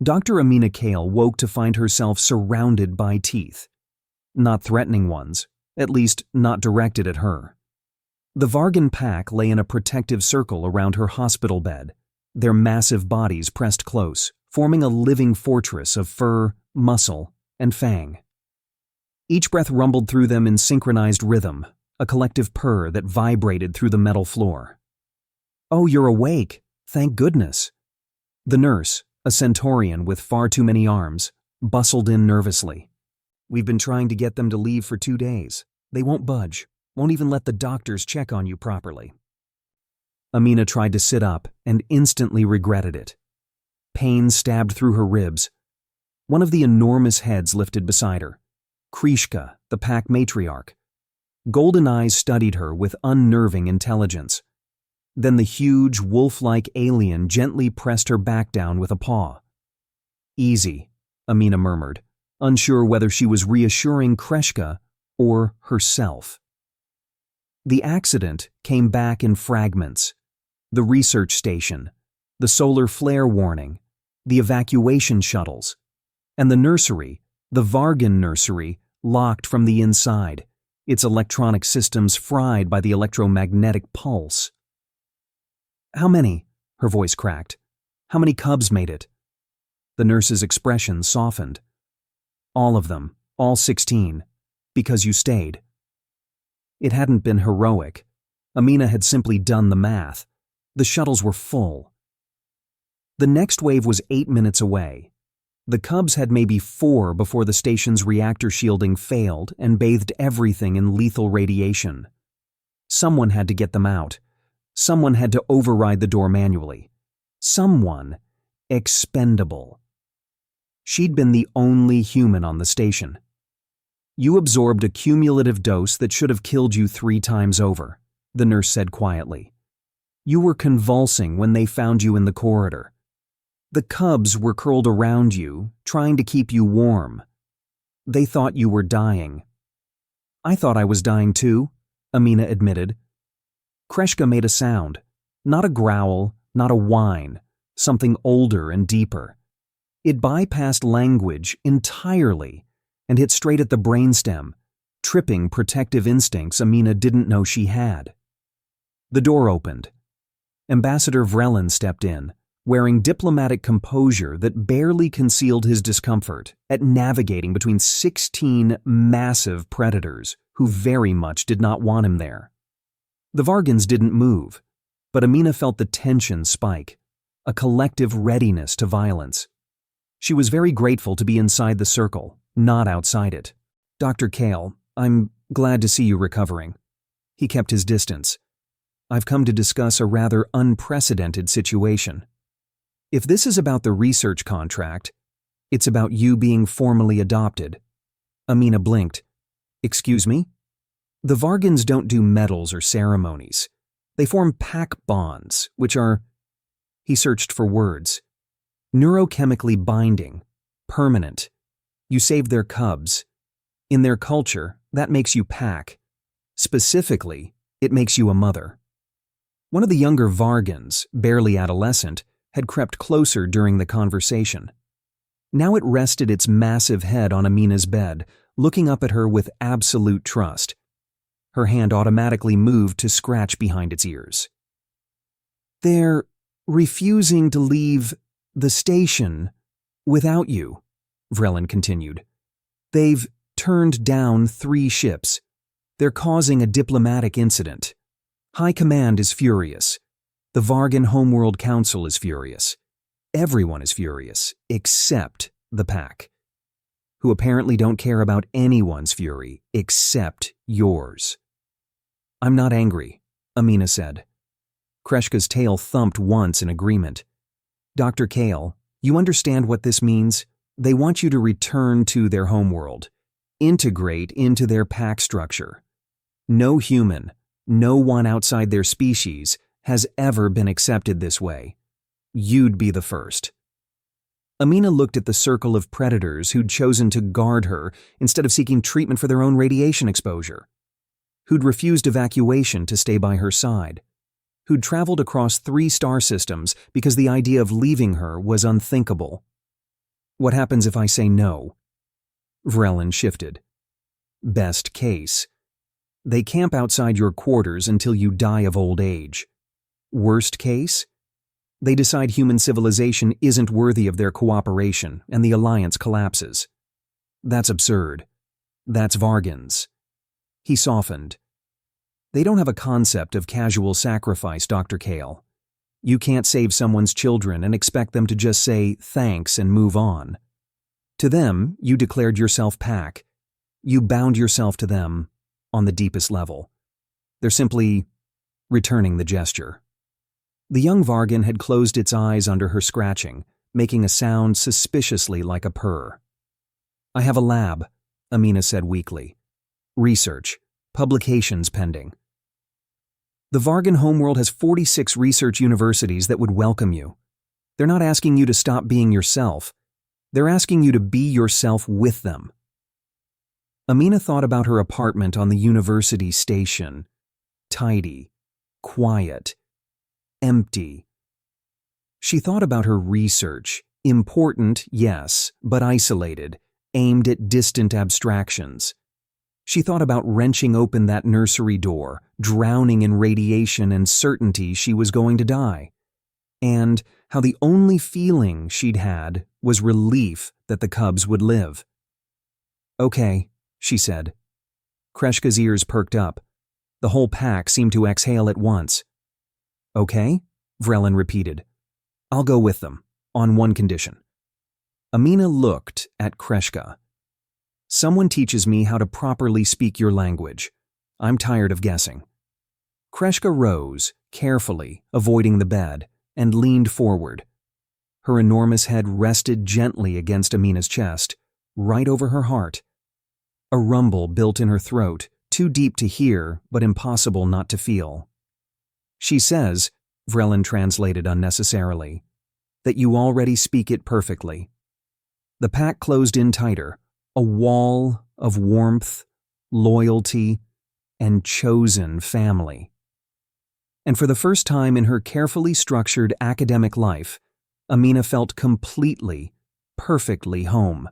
Dr. Amina Kale woke to find herself surrounded by teeth. Not threatening ones, at least not directed at her. The Vargan pack lay in a protective circle around her hospital bed, their massive bodies pressed close, forming a living fortress of fur, muscle, and fang. Each breath rumbled through them in synchronized rhythm, a collective purr that vibrated through the metal floor. "Oh, you're awake. Thank goodness." The nurse, a centaurian with far too many arms, bustled in nervously. "We've been trying to get them to leave for 2 days. They won't budge, won't even let the doctors check on you properly." Amina tried to sit up and instantly regretted it. Pain stabbed through her ribs. One of the enormous heads lifted beside her. Krishka, the pack matriarch. Golden eyes studied her with unnerving intelligence. Then the huge, wolf-like alien gently pressed her back down with a paw. "Easy," Amina murmured, unsure whether she was reassuring Krishka or herself. The accident came back in fragments. The research station, the solar flare warning, the evacuation shuttles, and the nursery, the Vargan nursery, locked from the inside, its electronic systems fried by the electromagnetic pulse. "How many?" her voice cracked. "How many cubs made it?" The nurse's expression softened. "All of them, all 16, because you stayed." It hadn't been heroic. Amina had simply done the math. The shuttles were full. The next wave was 8 minutes away. The cubs had maybe 4 before the station's reactor shielding failed and bathed everything in lethal radiation. Someone had to get them out. Someone had to override the door manually. Someone expendable. She'd been the only human on the station. "You absorbed a cumulative dose that should have killed you 3 times over," the nurse said quietly. "You were convulsing when they found you in the corridor. The cubs were curled around you, trying to keep you warm. They thought you were dying." "I thought I was dying too," Amina admitted. Krishka made a sound. Not a growl, not a whine, something older and deeper. It bypassed language entirely and hit straight at the brainstem, tripping protective instincts Amina didn't know she had. The door opened. Ambassador Vrelin stepped in, wearing diplomatic composure that barely concealed his discomfort at navigating between 16 massive predators who very much did not want him there. The Vargans didn't move, but Amina felt the tension spike, a collective readiness to violence. She was very grateful to be inside the circle, not outside it. "Dr. Kale, I'm glad to see you recovering." He kept his distance. "I've come to discuss a rather unprecedented situation. If this is about the research contract, it's about you being formally adopted." Amina blinked. "Excuse me?" "The Vargans don't do medals or ceremonies. They form pack bonds, which are—" He searched for words. "Neurochemically binding, permanent. You saved their cubs. In their culture, that makes you pack. Specifically, it makes you a mother." One of the younger Vargans, barely adolescent, had crept closer during the conversation. Now it rested its massive head on Amina's bed, looking up at her with absolute trust. Her hand automatically moved to scratch behind its ears. "They're refusing to leave the station without you," Vrelin continued. "They've turned down 3 ships. They're causing a diplomatic incident. High Command is furious. The Vargan Homeworld Council is furious. Everyone is furious, except the pack, who apparently don't care about anyone's fury except yours." "I'm not angry," Amina said. Krishka's tail thumped once in agreement. "Dr. Kale, you understand what this means? They want you to return to their homeworld, integrate into their pack structure. No human, no one outside their species, has ever been accepted this way. You'd be the first." Amina looked at the circle of predators who'd chosen to guard her instead of seeking treatment for their own radiation exposure, who'd refused evacuation to stay by her side, who'd traveled across 3 star systems because the idea of leaving her was unthinkable. What happens if I say no? Vrelin shifted. Best case. They camp outside your quarters until you die of old age. Worst case? They decide human civilization isn't worthy of their cooperation and the alliance collapses. That's absurd. That's Vargan's. He softened. They don't have a concept of casual sacrifice, Dr. Kale. You can't save someone's children and expect them to just say thanks and move on. To them, you declared yourself Pack. You bound yourself to them on the deepest level. They're simply returning the gesture. The young Vargan had closed its eyes under her scratching, making a sound suspiciously like a purr. I have a lab, Amina said weakly. Research. Publications pending. The Vargan homeworld has 46 research universities that would welcome you. They're not asking you to stop being yourself. They're asking you to be yourself with them. Amina thought about her apartment on the university station. Tidy. Quiet. Empty. She thought about her research. Important, yes, but isolated, aimed at distant abstractions. She thought about wrenching open that nursery door, drowning in radiation and certainty she was going to die. And how the only feeling she'd had was relief that the cubs would live. Okay, she said. Kreshka's ears perked up. The whole pack seemed to exhale at once. Okay, Vrelin repeated. I'll go with them, on one condition. Amina looked at Kreshka. Someone teaches me how to properly speak your language. I'm tired of guessing. Kreshka rose, carefully, avoiding the bed, and leaned forward. Her enormous head rested gently against Amina's chest, right over her heart. A rumble built in her throat, too deep to hear, but impossible not to feel. She says, Vrelin translated unnecessarily, that you already speak it perfectly. The pack closed in tighter, a wall of warmth, loyalty, and chosen family. And for the first time in her carefully structured academic life, Amina felt completely, perfectly home.